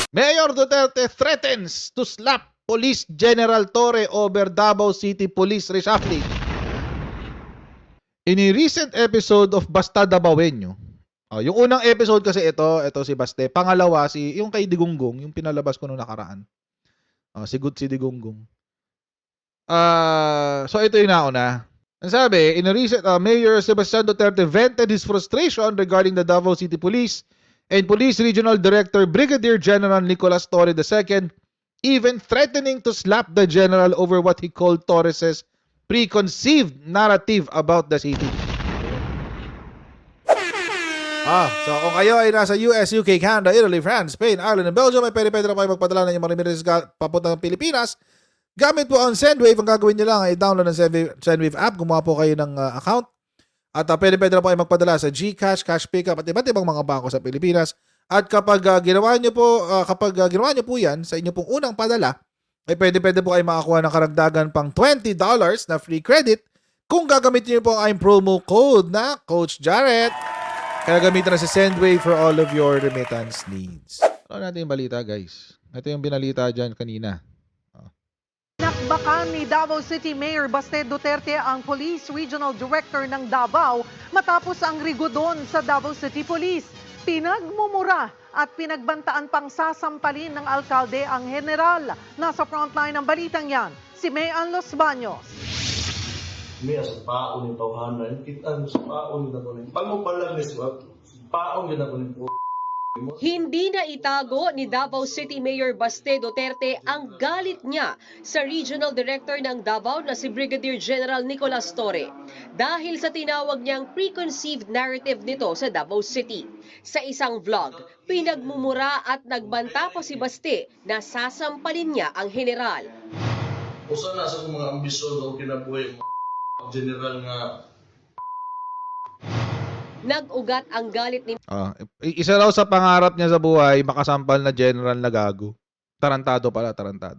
Mayor Duterte threatens to slap Police General Torre over Davao City Police reshuffling. In a recent episode of Basta Dabawenyo, yung unang episode kasi ito si Baste. Pangalawa, yung kay Digunggong, yung pinalabas ko nung nakaraan. Si Digunggong. So ito yung nauna. Ang sabi, in a recent, Mayor Sebastian Duterte vented his frustration regarding the Davao City Police and Police Regional Director Brigadier General Nicolas Torre II, even threatening to slap the general over what he called Torres's preconceived narrative about the city. So kung kayo ay nasa US, UK, Canada, Italy, France, Spain, Ireland, and Belgium, ay pwede na kayo magpadala ng Marimeres papunta ng Pilipinas. Gamit po ang Sendwave. Ang gagawin nyo lang ay download ng Sendwave app. Gumawa po kayo ng account. At pwede na po kayo magpadala sa GCash, Cash Pickup, at iba't ibang mga bangko sa Pilipinas. At kapag ginawa nyo po yan sa inyo pong unang padala, ay pwede po kayo makakuha ng karagdagan pang $20 na free credit kung gagamitin nyo po ang promo code na Coach Jarrett. Kaya gamitin na si Sendwave for all of your remittance needs. Ano natin yung balita, guys? Ito yung binalita dyan kanina. Nakbakan ni Davao City Mayor Baste Duterte ang Police Regional Director ng Davao matapos ang rigodon sa Davao City Police. Pinagmumura at pinagbantaan pang sasampalin ng alkalde ang general. Nasa frontline ng balitang yan, si Mayan Los Baños. May sa paon yung tawhanan, kita sa paon yung nakunin. Pag mo palang paon yung nakunin po. Hindi na itago ni Davao City Mayor Baste Duterte ang galit niya sa Regional Director ng Davao na si Brigadier General Nicolas Torre dahil sa tinawag niyang preconceived narrative nito sa Davao City. Sa isang vlog, pinagmumura at nagbanta pa si Baste na sasampalin niya ang general. Usa na sa mga ambisyon o kinabuhi mga general nga Nag-ugat ang galit ni Isa raw sa pangarap niya sa buhay, makasampal na general na gago. Tarantado.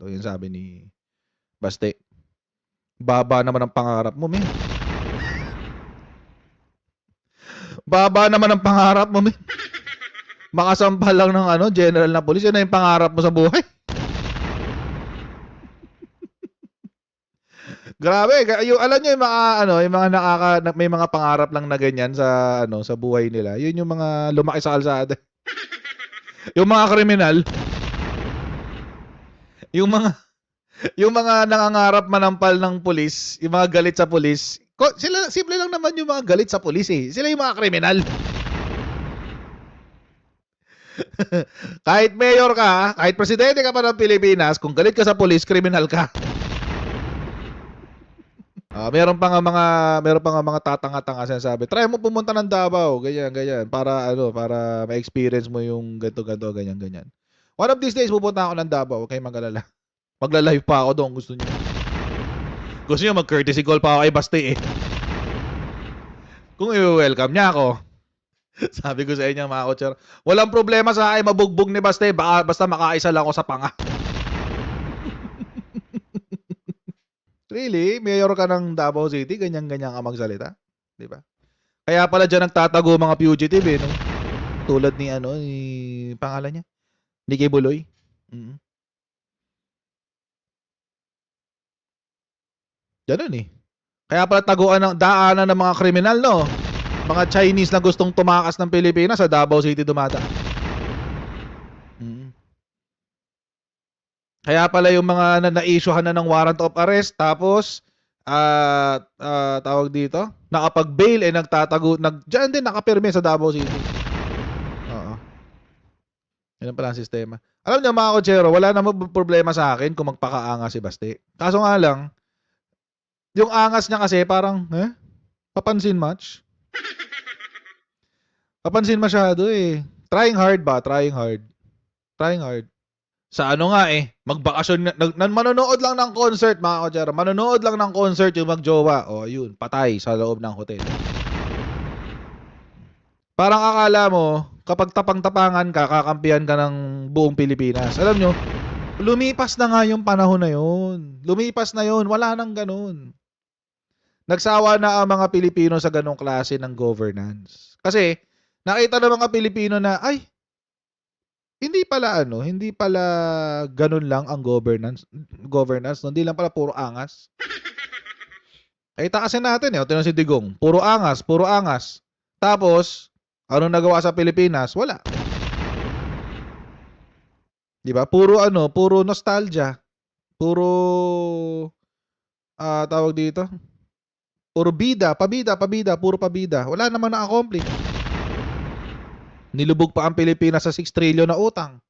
Yun sabi ni Baste. Baba naman ang pangarap mo, men. Baba naman ang pangarap mo, men. Makasampal lang ng general na pulis. Yan na yung pangarap mo sa buhay. Grabe, alam niyo yung mga may mga pangarap lang na ganyan sa sa buhay nila. Yun yung mga lumaki sa kalsada. Yung mga kriminal. Yung mga nangangarap manampal ng pulis, yung mga galit sa pulis. Sila simple lang naman yung mga galit sa pulis eh. Sila yung mga kriminal. Kahit mayor ka, kahit presidente ka pa ng Pilipinas, kung galit ka sa pulis, kriminal ka. Meron pa nga mga tatanga-tanga sinasabi, try mo pumunta ng Davao, ganyan, para ma-experience mo yung ganito, ganyan. One of these days, pupunta ako ng Davao, huwag kayong mag-alala. Magla-live pa ako doon, gusto niyo mag-courtesy call pa ako kay Baste eh. Kung i-welcome niya ako. Sabi ko sa inyo mga kotsero, walang problema sa akin mabugbog ni Baste, basta makaisa lang ako sa panga. Really? Mayor ka ng Davao City, ganyan-ganyan ka magsalita? Di ba? Kaya pala dyan nagtatago mga fugitive eh, no? Tulad ni pangalan niya? Nicky Buloy. Ganun eh. Kaya pala taguan ng daanan ng mga kriminal, no? Mga Chinese na gustong tumakas ng Pilipinas sa Davao City dumada. Kaya pala yung mga na-issuehan na ng warrant of arrest, tapos tawag dito, nakapag-bail nagtatago, diyan din nakapirme sa Davao City. Oo. Yan pala ang sistema. Alam niyo mga kotsero, wala namang problema sa akin kung magpakaangas si Baste. Kaso nga lang, yung angas niya kasi parang, papansin much. Papansin masyado eh. Trying hard. Sa nga magbakasyon, manonood lang ng concert mga kotsero. Manonood lang ng concert yung magjowa. Yun, patay sa loob ng hotel. Parang akala mo, kapag tapang-tapangan ka, kakampihan ka ng buong Pilipinas. Alam nyo, lumipas na nga yung panahon na yun. Wala nang ganun. Nagsawa na ang mga Pilipino sa ganong klase ng governance. Kasi, nakita ng mga Pilipino na, hindi pala ganun lang ang governance, no? Hindi lang pala puro angas. Kita kasi natin, o tingnan si Digong, puro angas, puro angas. Tapos, anong nagawa sa Pilipinas? Wala. 'Di ba? Puro nostalgia. Puro tawag dito. Puro pabida, puro pabida. Wala naman na-accomplish. Nilubog pa ang Pilipinas sa 6 trillion na utang.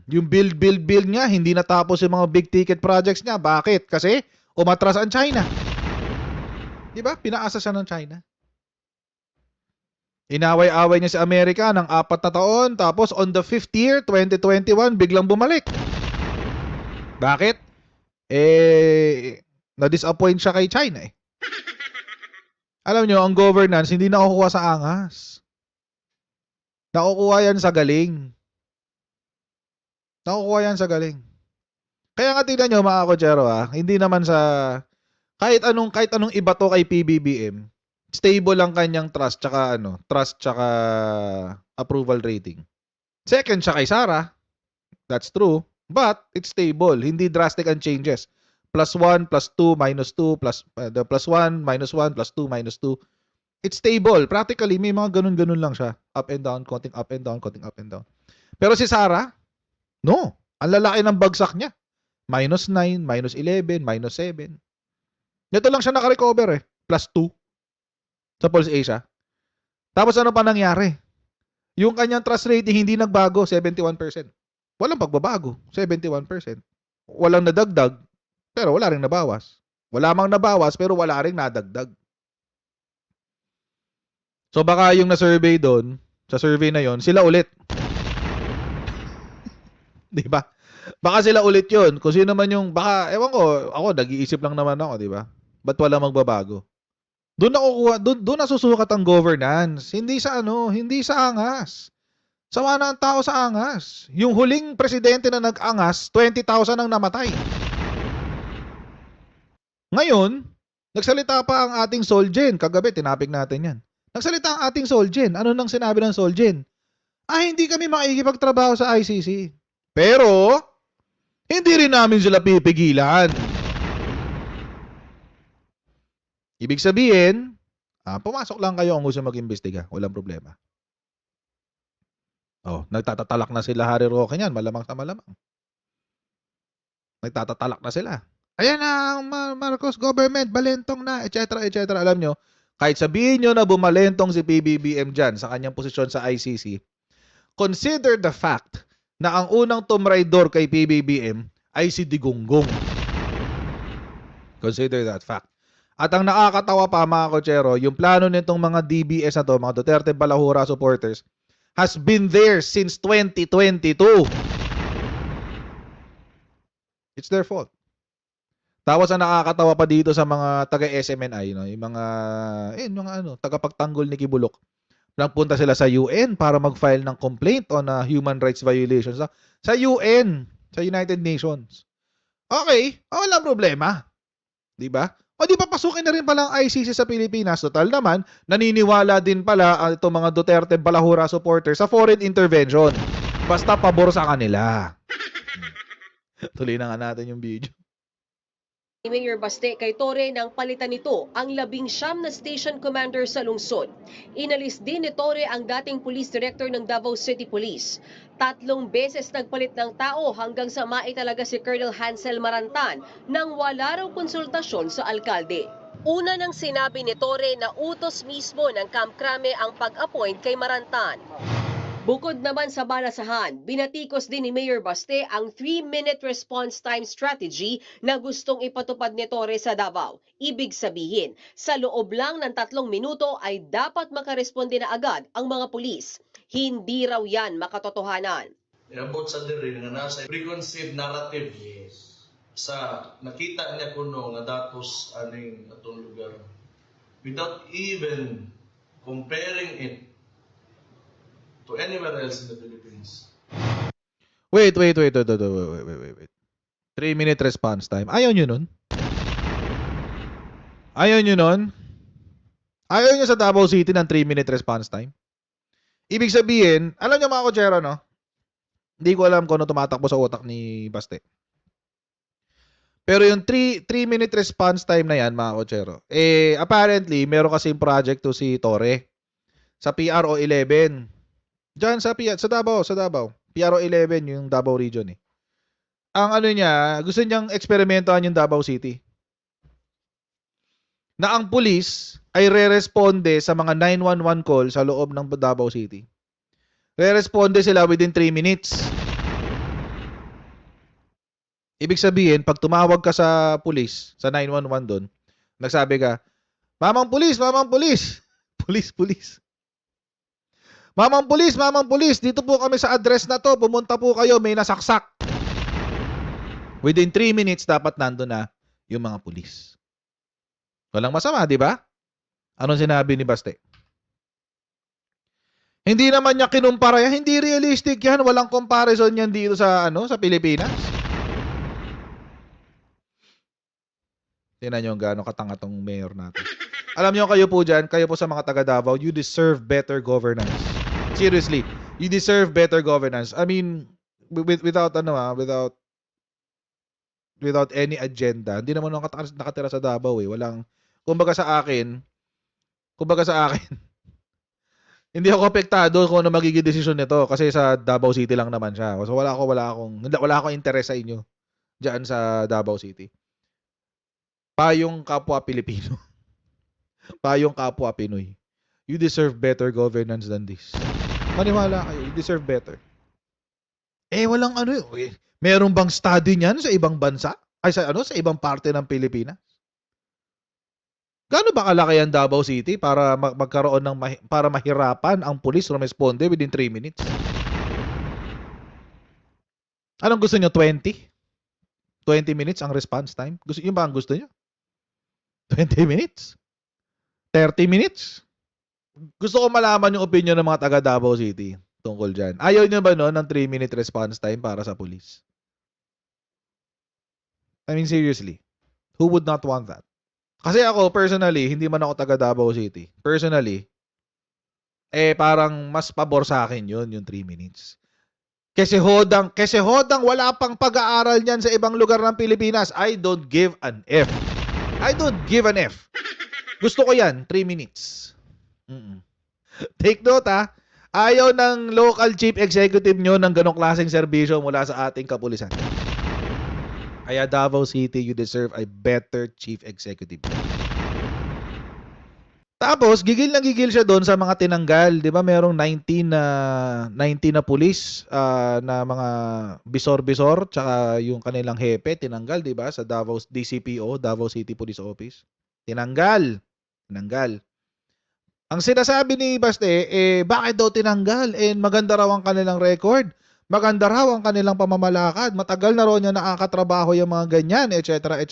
Yung build nga, hindi natapos yung mga big ticket projects niya. Bakit? Kasi umatras ang China. 'Di ba? Pinaasa siya ng China. Inaway-away niya si Amerika ng 4 na taon, tapos on the 5th year, 2021, biglang bumalik. Bakit? Na-disappoint siya kay China eh. Alam nyo, ang governance, hindi nakukuha sa angas. Nakukuha yan sa galing. Kaya nga tingnan nyo mga kotsero hindi naman sa, kahit anong iba to kay PBBM, stable lang kanyang trust tsaka approval rating. Second siya kay Sara. That's true. But it's stable. Hindi drastic ang changes. +1, +2, -2, +1, -1, +2, -2. It's stable. Practically, may mga ganun-ganun lang siya. Up and down, konting up and down, konting up and down. Pero si Sara, no. Ang lalaki ng bagsak niya. -9, -11, -7. Ito lang siya nakarecover +2 sa Pulse Asia. Tapos ano pa nangyari? Yung kanyang trust rating hindi nagbago, 71%. Walang pagbabago, 71%. Walang nadagdag, pero wala ring nabawas. Wala mang nabawas, pero wala ring nadagdag. So baka yung na-survey doon, sa survey na yon, sila ulit. 'Di ba? Baka sila ulit yon. Kung sino man yung, baka, ewan ko, ako, nag-iisip lang naman ako, 'di ba? Ba't wala magbabago? Doon nasusukat ang governance. Hindi sa angas. Sawa na ang tao sa angas. Yung huling presidente na nag-angas, 20,000 ang namatay. Ngayon, nagsalita pa ang ating Solgen. Kagabi, tinapik natin yan. Nagsalita ang ating Solgen. Ano nang sinabi ng Solgen? Hindi kami makikipagtrabaho sa ICC. Pero, hindi rin namin sila pipigilan. Ibig sabihin, pumasok lang kayo kung gusto mag-imbestiga. Walang problema. Nagtatatalak na sila Harry Roque niyan. Malamang sa malamang. Nagtatatalak na sila. Ayan na, Marcos government, balentong na, etc. etc. Alam nyo, kahit sabihin nyo na bumalentong si PBBM dyan sa kanyang posisyon sa ICC, consider the fact na ang unang tumraidor kay PBBM ay si Digonggong. Consider that fact. At ang nakakatawa pa mga kotsero, yung plano nitong mga DBS na to, mga Duterte Balahura supporters, has been there since 2022. It's their fault. Tapos ang nakakatawa pa dito sa mga taga-SMNI, no? Yung mga tagapagtanggol ni Kibulok. Nagpunta sila sa UN para mag-file ng complaint on human rights violations sa UN, sa United Nations. Okay, walang problema. 'Di ba? O di ba pasukin na rin pala ang ICC sa Pilipinas? Total naman, naniniwala din pala itong mga Duterte Balahura supporters sa foreign intervention. Basta pabor sa kanila. Tuloy na nga natin yung video. Mayor Baste kay Torre nang palitan nito ang 19 na station commander sa lungsod. Inalis din ni Torre ang dating police director ng Davao City Police. 3 beses nagpalit ng tao hanggang sa maitalaga si Colonel Hansel Marantan nang wala raw konsultasyon sa alkalde. Una nang sinabi ni Torre na utos mismo ng Camp Crame ang pag-appoint kay Marantan. Bukod naman sa balasahan, binatikos din ni Mayor Baste ang 3-minute response time strategy na gustong ipatupad ni Torre sa Davao. Ibig sabihin, sa loob lang ng 3 minuto ay dapat makaresponde na agad ang mga pulis. Hindi raw yan makatotohanan. Inabot sa diri nga nasa preconceived narrative sa nakita niya kuno nga datos aning atong lugar without even comparing it to anywhere else in the Philippines. Wait. 3-minute response time. Ayaw nyo nun? Ayaw nyo sa Davao City ng 3-minute response time? Ibig sabihin, alam nyo mga kotsero, no? Hindi ko alam kung ano tumatakbo sa utak ni Baste. Pero yung 3-minute response time na yan, mga kotsero, apparently, meron kasing project to si Torre sa PRO 11. Diyan sa Davao. PRO 11 yung Davao region eh. Ang ano niya, gusto niyang eksperimentohan yung Davao City. Na ang pulis ay re-responde sa mga 911 call sa loob ng Davao City. Re-responde sila within 3 minutes. Ibig sabihin, pag tumawag ka sa pulis, sa 911 doon, nagsabi ka, Mamang pulis! Pulis. Mamang pulis, dito po kami sa address na to, pumunta po kayo, may nasaksak. Within 3 minutes, dapat nandun na yung mga pulis. Walang masama, di ba? Anong sinabi ni Baste? Hindi naman niya kinumpara yan, hindi realistic yan, walang comparison yan dito sa sa Pilipinas. Tingnan nyo gaano katanga tong mayor natin. Alam nyo kayo po dyan, kayo po sa mga taga Davao, you deserve better governance. Seriously, you deserve better governance. I mean, without any agenda. Hindi naman nakatira sa Davao eh. Walang, kumbaga sa akin, hindi ako apektado kung ano magiging desisyon nito kasi sa Davao City lang naman siya. So wala akong interest sa inyo diyan sa Davao City. Payong kapwa Pilipino. Payong kapwa Pinoy. You deserve better governance than this. Maniwala kayo, you deserve better. Walang meron bang study niyan sa ibang bansa? Ay sa ibang parte ng Pilipinas? Gaano ba kalaki ang Davao City para magkaroon para mahirapan ang pulis rumesponde within 3 minutes? Anong gusto niyo, 20? 20 minutes ang response time? Yun ba ang gusto niyo? 20 minutes? 30 minutes? Gusto ko malaman yung opinion ng mga taga Davao City tungkol dyan. Ayaw nyo ba ng 3-minute response time para sa police? I mean, seriously. Who would not want that? Kasi ako, personally, hindi man ako taga Davao City. Personally, parang mas pabor sa akin yun, yung 3 minutes. Kasi hodang wala pang pag-aaral niyan sa ibang lugar ng Pilipinas. I don't give an F. Gusto ko yan, 3 minutes. Take note ayaw ng local chief executive nyo ng ganong klaseng serbisyo mula sa ating kapulisan. Kaya Davao City, you deserve a better chief executive. Tapos, gigil siya doon sa mga tinanggal. Di ba merong 19 na pulis na mga bisor-bisor tsaka yung kanilang hepe tinanggal, di ba? Sa Davao DCPO, Davao City Police Office. Tinanggal. Ang sinasabi ni Baste, bakit daw tinanggal? Maganda raw ang kanilang record. Maganda raw ang kanilang pamamalakad. Matagal na raw niya nakakatrabaho yung mga ganyan, etc.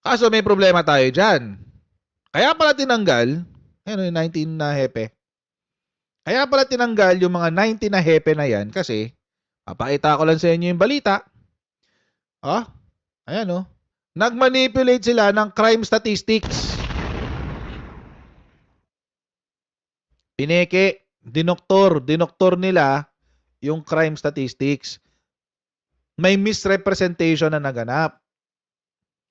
Kaso may problema tayo dyan. Kaya pala tinanggal, yung 19 na hepe. Kaya pala tinanggal yung mga 19 na hepe na yan kasi, papakita ko lang sa inyo yung balita. Ayan nagmanipulate sila ng crime statistics. Pineke, dinoktor nila yung crime statistics. May misrepresentation na naganap.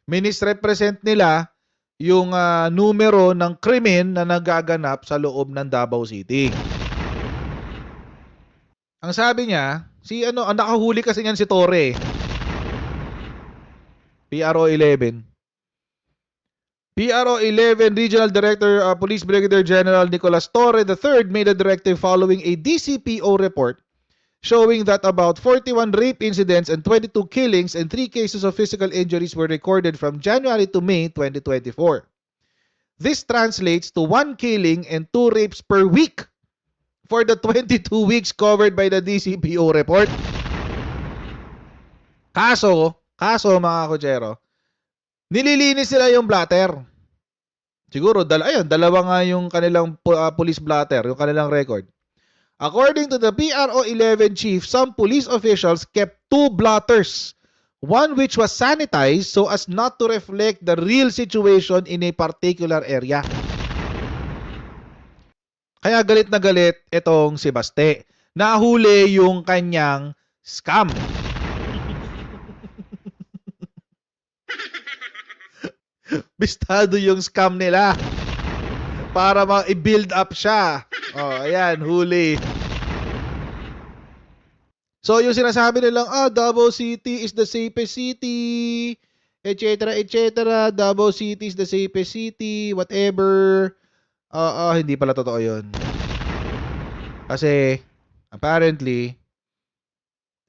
Misrepresent nila yung numero ng krimen na nagaganap sa loob ng Davao City. Ang sabi niya, ang nakahuli kasi niyan si Torre. PRO 11 Regional Director Police Brigadier General Nicolas Torre III made a directive following a DCPO report showing that about 41 rape incidents and 22 killings and 3 cases of physical injuries were recorded from January to May 2024. This translates to 1 killing and 2 rapes per week for the 22 weeks covered by the DCPO report. Kaso mga kotsero, nililinis nila yung blatter. Siguro, dalawa nga yung kanilang police blatter, yung kanilang record. According to the PRO 11 chief, some police officials kept 2 blotters, one which was sanitized so as not to reflect the real situation in a particular area. Kaya galit na galit itong si Baste nahuli yung kanyang scam. Bistado yung scam nila para i-build up siya. Oh, ayan, huli. So, yung sinasabi nilang, Davao City is the safest city, etc., etc., Davao City is the safest city, whatever. Hindi pala totoo yun. Kasi, apparently,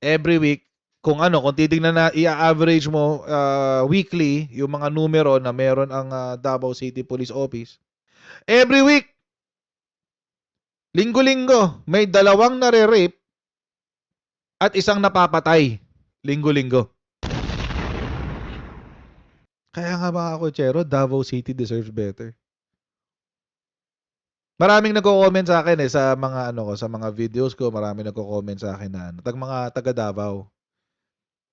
every week, kung titignan na i-average mo weekly, yung mga numero na meron ang Davao City Police Office, every week, linggo-linggo, may 2 nare-rape at 1 napapatay. Linggo-linggo. Kaya nga mga kotsero, Davao City deserves better. Maraming nagko-comment sa akin sa mga sa mga videos ko, maraming nagko-comment sa akin na mga taga Davao.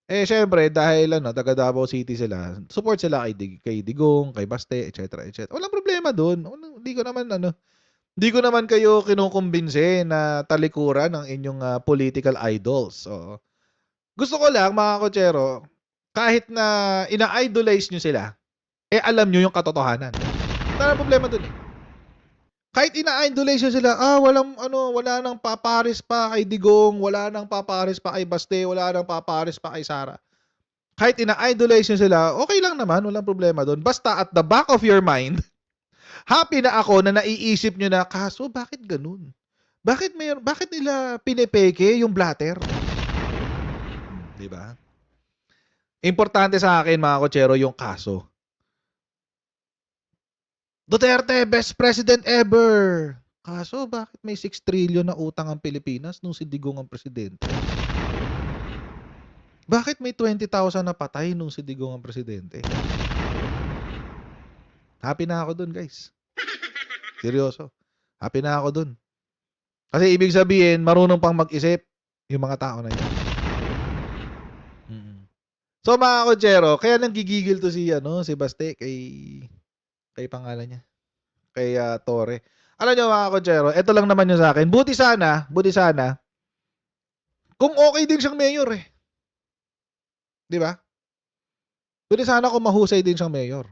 Syempre dahil taga Davao City sila, support sila kay Digong, kay Baste, etc., etc. Walang problema doon. Hindi ko naman kayo kinukumbinse na talikuran ng inyong political idols. So, gusto ko lang mga kotsero, kahit na ina-idolize nyo sila, alam nyo yung katotohanan. Wala problema dun eh. Kahit ina-idolize nyo sila, wala nang papares pa kay Digong, wala nang papares pa kay Baste, wala nang papares pa kay Sara. Kahit ina-idolize nyo sila, okay lang naman, walang problema dun. Basta at the back of your mind, happy na ako na naiisip nyo na, kaso bakit ganun? Bakit nila pinepeke yung blatter? Diba? Importante sa akin mga kotsero yung kaso. Duterte, best president ever. Kaso bakit may 6 trillion na utang ang Pilipinas nung si Digong ang presidente? Bakit may 20,000 na patay nung si Digong ang presidente? Happy na ako dun, guys. Seryoso. Happy na ako dun. Kasi ibig sabihin, marunong pang mag-isip yung mga tao na yun. So mga kotsero, kaya nang gigigil to si Baste kay pangalan niya. Kay Torre. Alam niyo mga kotsero, ito lang naman yung sa akin. Buti sana, kung okay din siyang mayor eh. Di ba? Buti sana kung mahusay din siyang mayor.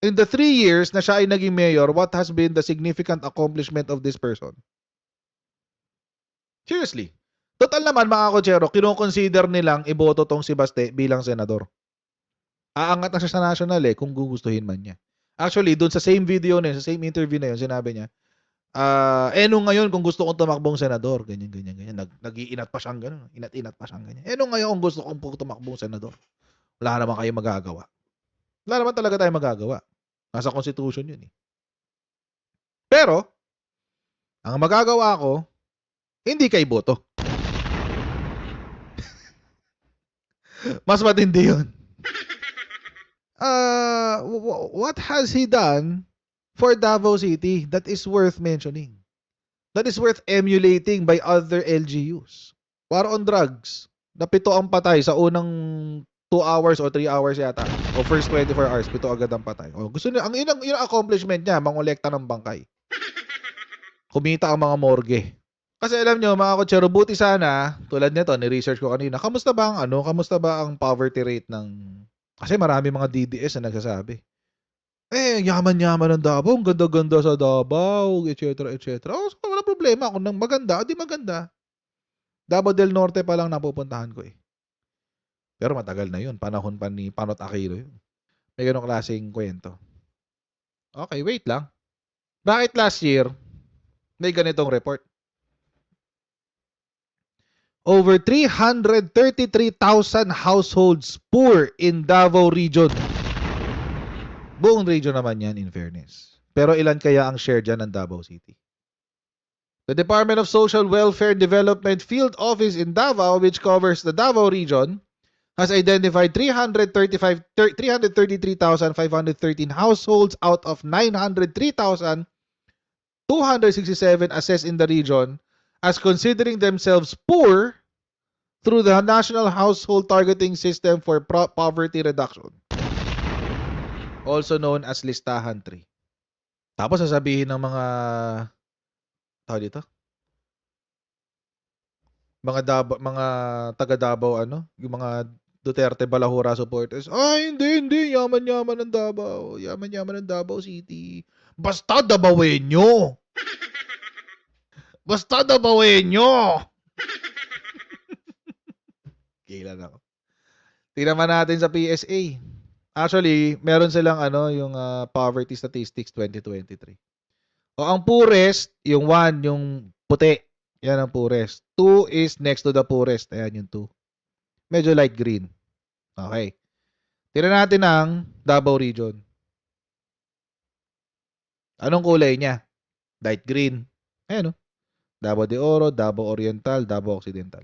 In the 3 years na siya ay naging mayor, what has been the significant accomplishment of this person? Seriously. Total naman mga kotsero, kinoconsider nilang iboto tong si Baste bilang senador. Aangat na siya sa national kung gugustuhin man niya. Actually, doon sa same video na yun, sa same interview na yun, sinabi niya, nung ngayon kung gusto kong tumakbong senador, ganyan. Nag-iinat pa siyang gano'n. Inat-inat pa siyang ganyan. Nung ngayon kung gusto kong tumakbong senador, wala naman kayo magagawa. Wala naman talaga tayo magagawa. Nasa constitution yun eh. Pero, ang magagawa ko, hindi kay boto. Mas matindi yun. What has he done for Davao City that is worth mentioning? That is worth emulating by other LGUs? War on drugs. Na 7 ang patay sa unang 2 hours o 3 hours yata. O first 24 hours, 7 agad ang patay. O, gusto niya, yung accomplishment niya, mangolekta ng bangkay. Kumita ang mga morgue. Kasi alam nyo, mga kotsero, buti sana, tulad nito, ni-research ko kanina, kamusta ba ang poverty rate ng... Kasi marami mga DDS na nagsasabi. Yaman-yaman ng Davao, ang ganda-ganda sa Davao, etc., etc. So, wala problema. Kung maganda, di maganda. Davao del Norte pa lang napupuntahan ko eh. Pero matagal na yun. Panahon pa ni Panot Aquino yun. May ganong klaseng kwento. Okay, wait lang. Bakit last year, may ganitong report? Over 333,000 households poor in Davao region. Buong region naman yan in fairness. Pero ilan kaya ang share dyan ng Davao City? The Department of Social Welfare Development Field Office in Davao, which covers the Davao region, has identified 333,513 households out of 903,267 assessed in the region as considering themselves poor through the National Household Targeting System for Poverty Reduction, also known as Listahan 3. Tapos sasabihin ng mga tao dito, mga taga Davao yung mga Duterte Balahura supporters. Hindi, yaman-yaman ng Davao. Yaman-yaman ng Davao City. Basta Davaoenyo. Basta Davaoenyo. Kailan ako. Tingnan man natin sa PSA. Actually, meron silang yung poverty statistics 2023. O ang poorest, yung 1, yung puti. Yan ang poorest. 2 is next to the poorest. Ayan yung 2. Medyo light green. Okay. Tingnan natin ang Davao region. Anong kulay niya? Light green. Ayan o. Davao de Oro, Davao Oriental, Davao Occidental.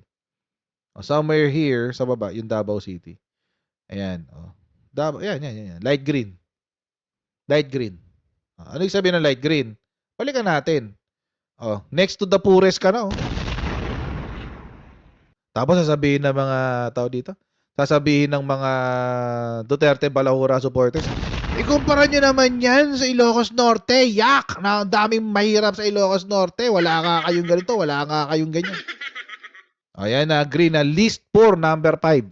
O, somewhere here sa baba, yung Davao City. Ayan. O. Yan. Light green. Light green. Ano yung sabihin ng light green? Balikan natin. Next to the poorest ka na. Tapos sasabihin ng mga tao dito. Sasabihin ng mga Duterte Balahura supporters. Ikumpara nyo naman yan sa Ilocos Norte. Yak! Na ang daming mahirap sa Ilocos Norte. Wala nga kayong ganito. Wala nga kayong ganyan. Ayan na. Green na. List 4, number 5.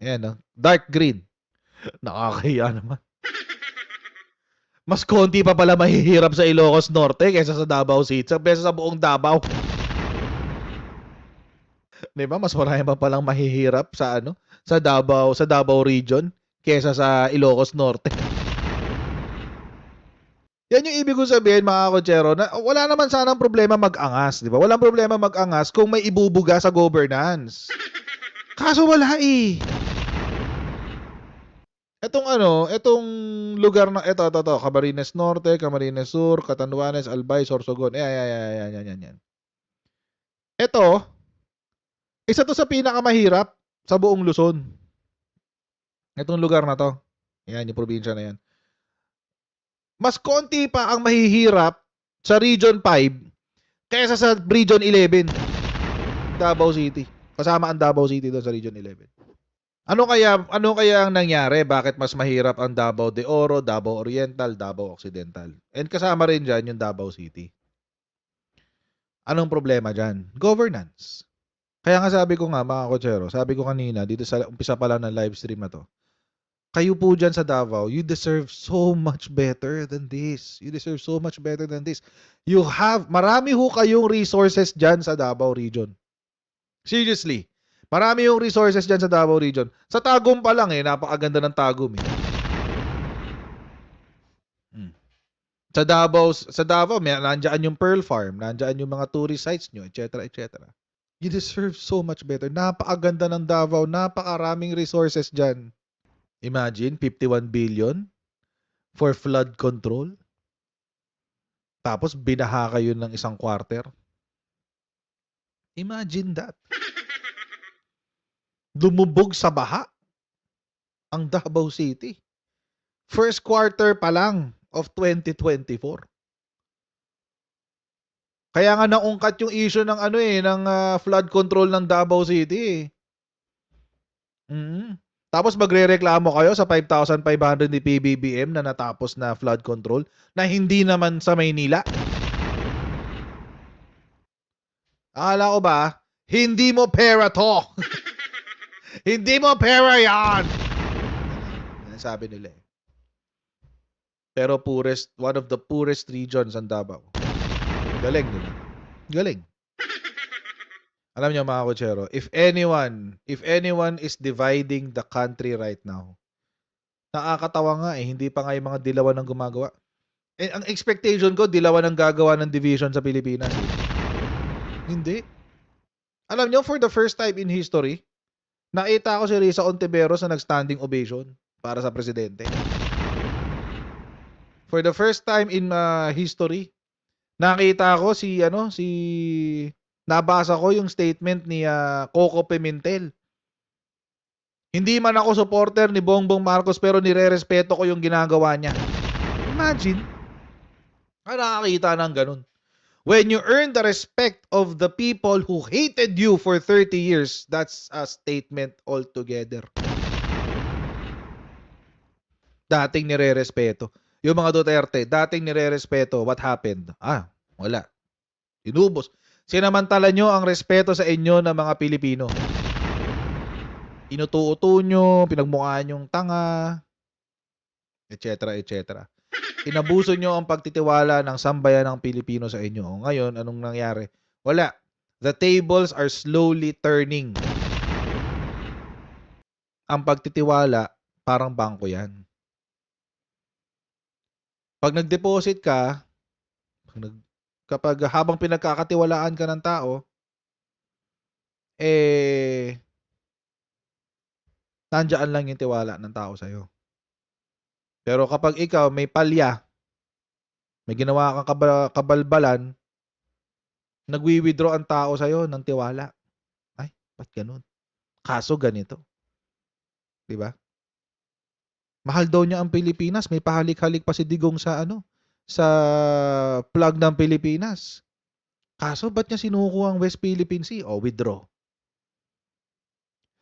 Ayan. Dark green. Nakakahiya naman. Mas konti pa pala mahihirap sa Ilocos Norte kaysa sa Davao City. Kaysa sa buong Davao. Diba? Mas marami pa palang mahihirap sa sa Davao region kaysa sa Ilocos Norte. Yan yung ibig kong sabihin, mga kotsero, na wala naman sanang problema mag-angas, di ba? Walang problema mag-angas kung may ibubuga sa governance. Kaso wala eh. Etong lugar na ito, Camarines Norte, Camarines Sur, Catanduanes, Albay, Sorsogon. Yan. Ito, isa to sa pinakamahirap sa buong Luzon. Itong lugar na to. Yan, yung probinsya na yan. Mas konti pa ang mahihirap sa Region 5 kaysa sa Region 11. Davao City. Kasama ang Davao City doon sa Region 11. Ano kaya ang nangyari? Bakit mas mahirap ang Davao de Oro, Davao Oriental, Davao Occidental? And kasama rin dyan yung Davao City. Anong problema dyan? Governance. Kaya nga sabi ko nga, mga kotsero, sabi ko kanina, dito sa umpisa pa lang ng live stream na to, kayo po dyan sa Davao, you deserve so much better than this. You deserve so much better than this. Marami ho kayong resources dyan sa Davao region. Seriously. Marami yung resources dyan sa Davao region. Sa Tagum pa lang napakaganda ng Tagum eh. Sa Davao, nandiyan yung Pearl Farm, nandiyan yung mga tourist sites nyo, etc. You deserve so much better. Napakaganda ng Davao, napakaraming resources dyan. Imagine, 51 billion for flood control. Tapos, binaha kayo ng isang quarter. Imagine that. Lumubog sa baha ang Davao City. First quarter pa lang of 2024. Kaya nga naungkat yung issue ng ng flood control ng Davao City. Tapos magrereklamo kayo sa 5,500 ni PBBM na natapos na flood control na hindi naman sa Maynila. Akala ko ba, hindi mo pera to. Hindi mo pera yan. Yan sabi nila eh. Pero one of the poorest regions ang Davao. Galing, di ba? Galing. Alam niyo mga kotsero, if anyone is dividing the country right now, nakakatawa nga hindi pa nga yung mga dilawan ang gumagawa. Ang expectation ko, dilawan ang gagawa ng division sa Pilipinas. Hindi. Alam niyo, for the first time in history, nakita ko si Risa Ontiveros na nag-standing ovation para sa presidente. For the first time in history, nakita ko nabasa ko yung statement ni Coco Pimentel. Hindi man ako supporter ni Bongbong Marcos pero nire-respeto ko yung ginagawa niya. Imagine. Nakakita ng ganun. When you earn the respect of the people who hated you for 30 years, that's a statement altogether. Dating nire-respeto. Yung mga Duterte, dating nire-respeto, what happened? Wala. Inubos. Sinamantala nyo ang respeto sa inyo ng mga Pilipino. Inutuuto nyo, pinagmukhaan yung tanga, etc. etc. Inabuso nyo ang pagtitiwala ng sambayan ng Pilipino sa inyo. Ngayon, anong nangyari? Wala. The tables are slowly turning. Ang pagtitiwala, parang bangko yan. Pag nag-deposit ka, kapag habang pinagkakatiwalaan ka ng tao, nandiyan lang yung tiwala ng tao sa'yo. Pero kapag ikaw may palya, may ginawa kang kabalbalan, nagwi-withdraw ang tao sa'yo ng tiwala. Ay, ba't ganun? Kaso ganito. Diba? Mahal daw niya ang Pilipinas. May pahalik-halik pa si Digong sa sa plug ng Pilipinas. Kaso ba't niya sinuko ang West Philippine Sea? O, withdraw.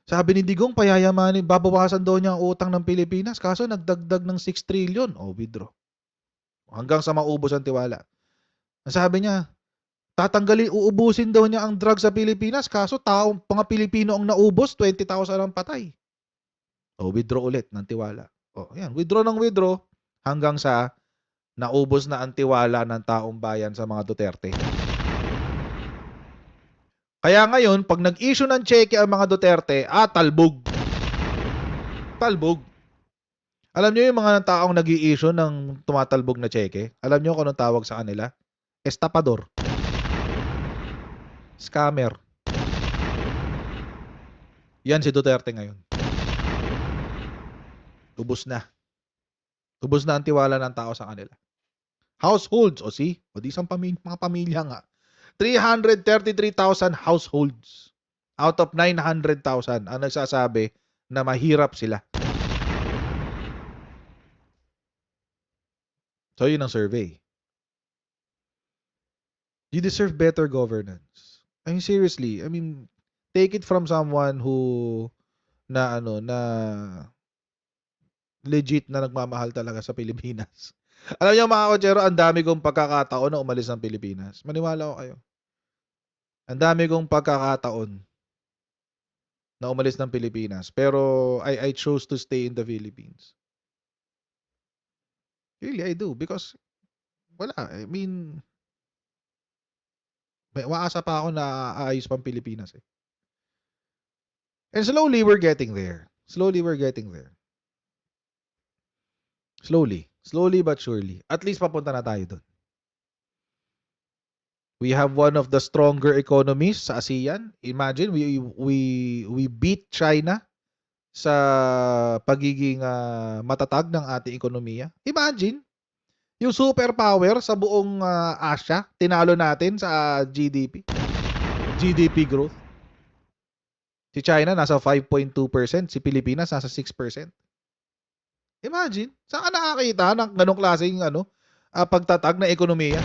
Sabi ni Digong, payayamanin, babawasan daw niya ang utang ng Pilipinas. Kaso nagdagdag ng 6 trillion. O, withdraw. Hanggang sa maubos ang tiwala. Sabi niya, uubusin daw niya ang drug sa Pilipinas. Kaso mga Pilipino ang naubos, 20,000 ang patay. O, withdraw ulit ng tiwala. O, yan, withdraw ng withdraw hanggang sa naubos na ang tiwala ng taong bayan sa mga Duterte. Kaya ngayon, pag nag-issue ng cheque ang mga Duterte, talbog. Talbog. Alam niyo yung mga taong nag-i-issue ng tumatalbog na cheque? Alam niyo kung anong tawag sa kanila? Estapador. Scammer. Yan si Duterte ngayon. Ubus na. Ubus na ang tiwala ng tao sa kanila. Households, o di isang mga pamilya nga. 333,000 households out of 900,000 ang nagsasabi na mahirap sila. So, yun ang survey. You deserve better governance. I mean, seriously, take it from someone who na legit na nagmamahal talaga sa Pilipinas. Alam niyo mga kotsero, ang dami kong pagkakataon na umalis ng Pilipinas. Maniwala ko kayo. Ang dami kong pagkakataon na umalis ng Pilipinas. Pero I chose to stay in the Philippines. Really, I do. Because, may umaasa pa ako na aayos pang Pilipinas eh. And slowly, we're getting there. Slowly but surely. At least papunta na tayo doon. We have one of the stronger economies sa ASEAN. Imagine, we beat China sa pagiging matatag ng ating ekonomiya. Imagine, yung superpower sa buong Asia, tinalo natin sa GDP growth. Si China nasa 5.2%, si Pilipinas nasa 6%. Imagine, saan ka nakakita ng ganong klaseng pagtatag na ekonomiya?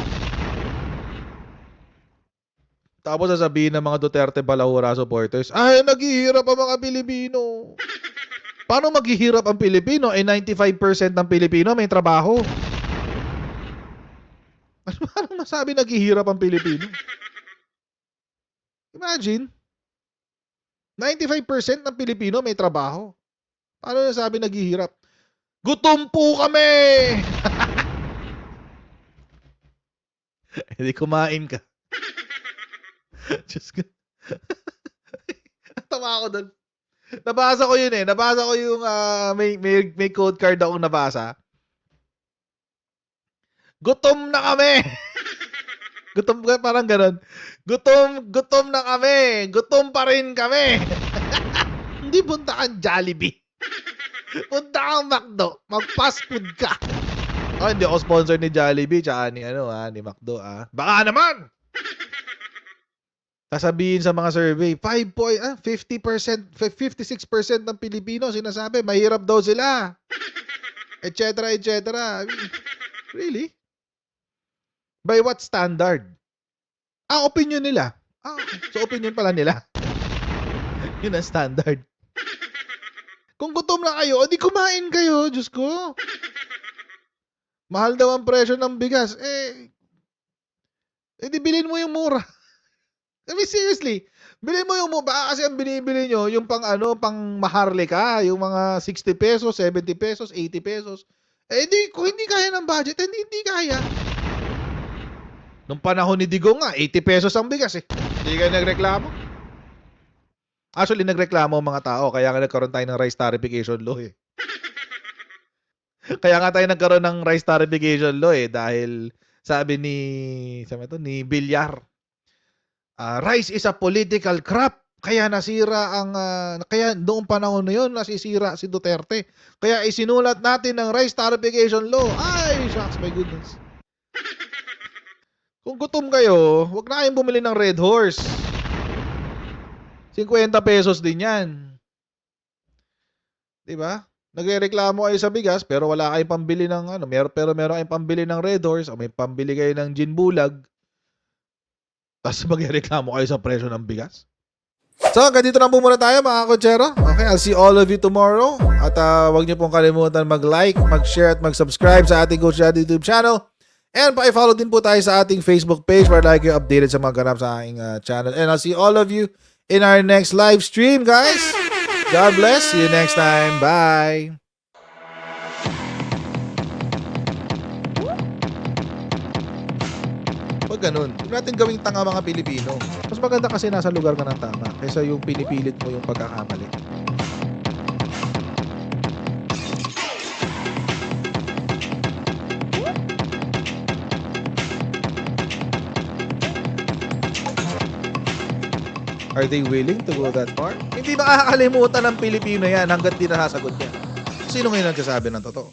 Tapos sasabihin ng mga Duterte Balahura supporters, naghihirap ang mga Pilipino. Paano maghihirap ang Pilipino? 95% ng Pilipino may trabaho. Paano masabi naghihirap ang Pilipino? Imagine, 95% ng Pilipino may trabaho. Paano nasabi naghihirap? Gutom po kami! Hindi kumain ka. Just tawa ako doon. Nabasa ko yun eh. Nabasa ko yung may code card akong nabasa. Gutom na kami. Gutom, parang ganun. Gutom na kami. Gutom pa rin kami. Hindi punta kang Jollibee. Punta kang McDo. Mag-fast food ka. Hindi ako sponsor ni Jollibee tsaka ni McDo. Baka naman. Sasabihin sa mga survey, 56% ng Pilipino sinasabi, mahirap daw sila. Etc. Really? By what standard? Opinion nila. So opinion pala nila. Yun ang standard. Kung gutom na kayo, di kumain kayo, Diyos ko. Mahal daw ang presyo ng bigas. Di bilhin mo yung mura. I mean, seriously, bilhin mo yung baka kasi ang binibili nyo, yung pang pang Maharlika, yung mga 60 pesos, 70 pesos, 80 pesos. Eh, kung hindi kaya ng budget, hindi kaya. Nung panahon ni Digong nga, 80 pesos ang bigas eh. Hindi kayo nagreklamo. Actually, nagreklamo ang mga tao, kaya nga nagkaroon tayo ng rice tarification law eh. Kaya nga tayo nagkaroon ng rice tarification law eh, dahil sabi ni Villar, rice is a political crop. Kaya nasira kaya noong panahon na yun, nasisira si Duterte. Kaya isinulat natin ng rice tarification law. Ay, shucks, my goodness. Kung gutom kayo, wag na kayong bumili ng Red Horse. 50 pesos din yan. Diba? Nagrereklamo kayo sa bigas pero wala kayong pambili ng pero meron kayong pambili ng Red Horse o may pambili kayo ng gin bulag. Tapos magrereklamo kayo sa presyo ng bigas. So, ganito na po muna tayo mga kotsero. Okay, I'll see all of you tomorrow. At wag niyo pong kalimutan mag-like, mag-share at mag-subscribe sa ating Coach Chad YouTube channel. And pa-follow din po tayo sa ating Facebook page para lagi kayo updated sa mga ganap sa aking channel. And I'll see all of you in our next live stream, guys. God bless. See you next time. Bye. Pag ganun, huwag natin gawing tanga mga Pilipino. Mas maganda kasi nasa lugar ka ng tama kaysa yung pinipilit mo yung pagkakamali. Are they willing to go that far? Hindi makakalimutan ng Pilipino yan hanggat di nasasagot niya. Sino ngayon nagsasabi ng totoo?